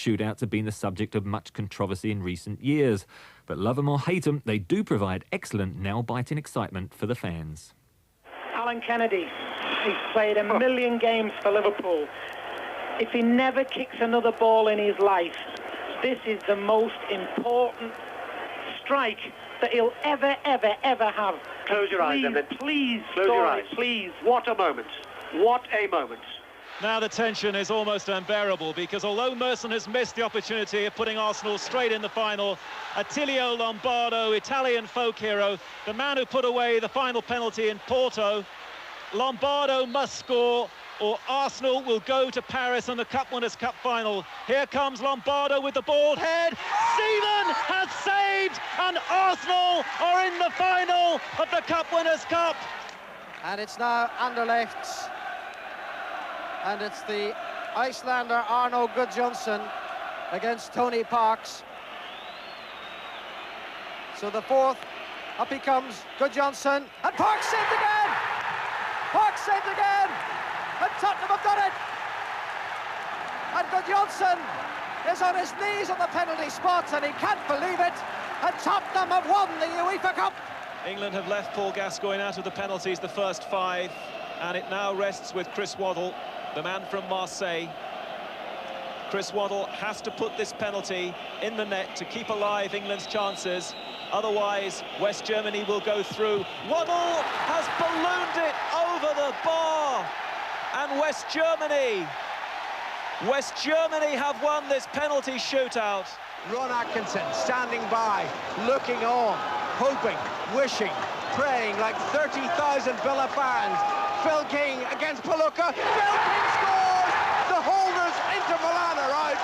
shootouts have been the subject of much controversy in recent years. But love 'em or hate 'em, they do provide excellent nail-biting excitement for the fans. Alan Kennedy, he's played a million games for Liverpool. If he never kicks another ball in his life, this is the most important strike that he'll ever have. Close your eyes, Evan. Please, close your eyes. Please. What a moment. What a moment. Now the tension is almost unbearable, because although Merson has missed the opportunity of putting Arsenal straight in the final, Attilio Lombardo, Italian folk hero, the man who put away the final penalty in Porto, Lombardo must score or Arsenal will go to Paris in the Cup Winners' Cup final. Here comes Lombardo with the bald head. Seaman has saved, and Arsenal are in the final of the Cup Winners' Cup. And it's now Anderlecht, and it's the Icelander Arno Gudjohnsen against Tony Parks. So the fourth, up he comes, Gudjohnsen, and Parks saved again! Parks saved again! And Tottenham have done it! And Gudjohnsen is on his knees on the penalty spot, and he can't believe it! And Tottenham have won the UEFA Cup! England have left Paul Gascoigne out of the penalties, the first 5, and it now rests with Chris Waddle, the man from Marseille. Chris Waddle has to put this penalty in the net to keep alive England's chances. Otherwise, West Germany will go through. Waddle has ballooned it over the bar. And West Germany have won this penalty shootout. Ron Atkinson standing by, looking on, hoping, wishing, praying like 30,000 Villa fans. Phil King against Palooka. Phil King scores! The holders into Milan are out,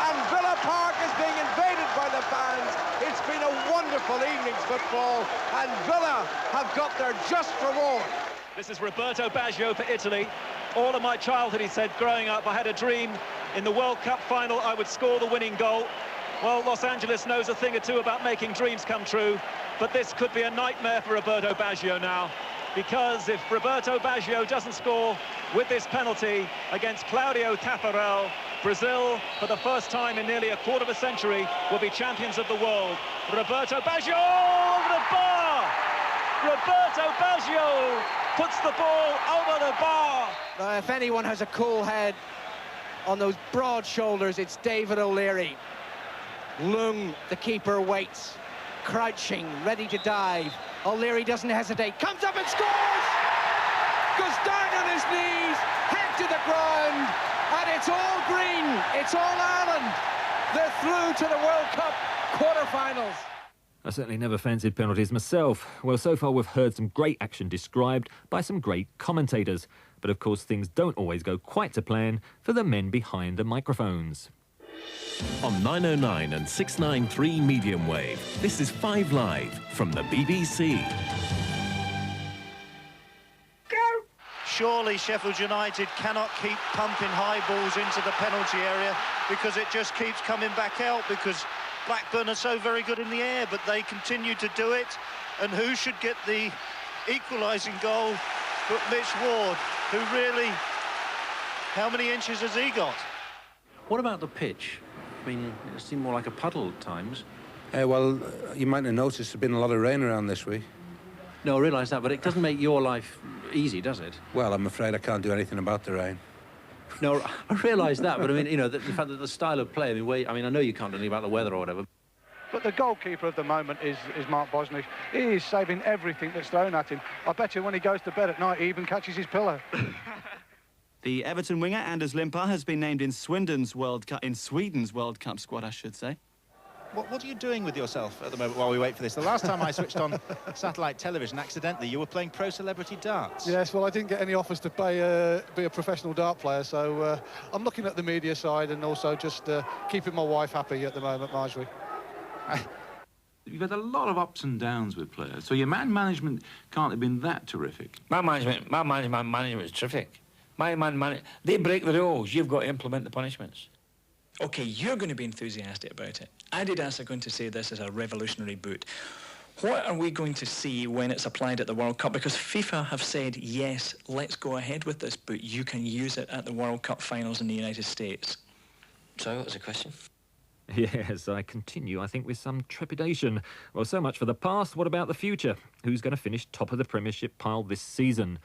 and Villa Park is being invaded by the fans. It's been a wonderful evening's football, and Villa have got their just reward. This is Roberto Baggio for Italy. All of my childhood, he said, growing up, I had a dream in the World Cup final I would score the winning goal. Well, Los Angeles knows a thing or two about making dreams come true, but this could be a nightmare for Roberto Baggio now, because if Roberto Baggio doesn't score with this penalty against Claudio Taffarel, Brazil, for the first time in nearly a quarter of a century, will be champions of the world. Roberto Baggio over the bar! Roberto Baggio puts the ball over the bar. If anyone has a cool head on those broad shoulders, it's David O'Leary. Lung, the keeper, waits, crouching, ready to dive. O'Leary doesn't hesitate, comes up and scores! Goes down on his knees, head to the ground, and it's all green, it's all Ireland. They're through to the World Cup quarter-finals. I certainly never fancied penalties myself. Well, so far we've heard some great action described by some great commentators. But of course things don't always go quite to plan for the men behind the microphones. On 909 and 693 medium wave, this is 5 Live from the BBC. Surely Sheffield United cannot keep pumping high balls into the penalty area, because it just keeps coming back out, because Blackburn are so very good in the air, but they continue to do it. And who should get the equalising goal but Mitch Ward, who really, how many inches has he got? What about the pitch? I mean, it seemed more like a puddle at times. Well, you might have noticed there's been a lot of rain around this week. No, I realise that, but it doesn't make your life easy, does it? Well, I'm afraid I can't do anything about the rain. No, I realise that, but I mean, you know, the fact that the style of play, I mean, I know you can't do anything about the weather or whatever. But the goalkeeper of the moment is Mark Bosnich. He is saving everything that's thrown at him. I bet you when he goes to bed at night, he even catches his pillow. The Everton winger, Anders Limpar, has been named in Sweden's World Cup squad, I should say. What are you doing with yourself at the moment while we wait for this? The last time I switched on satellite television accidentally, you were playing pro celebrity darts. Yes, well, I didn't get any offers to be a professional dart player, so I'm looking at the media side and also just keeping my wife happy at the moment, Marjorie. You've had a lot of ups and downs with players, so your man management can't have been that terrific. My management is terrific. They break the rules, you've got to implement the punishments. OK, you're going to be enthusiastic about it. Adidas are going to say this is a revolutionary boot. What are we going to see when it's applied at the World Cup? Because FIFA have said, yes, let's go ahead with this boot. You can use it at the World Cup finals in the United States. Sorry, what was the question? Yes, I continue, I think, with some trepidation. Well, so much for the past. What about the future? Who's going to finish top of the Premiership pile this season?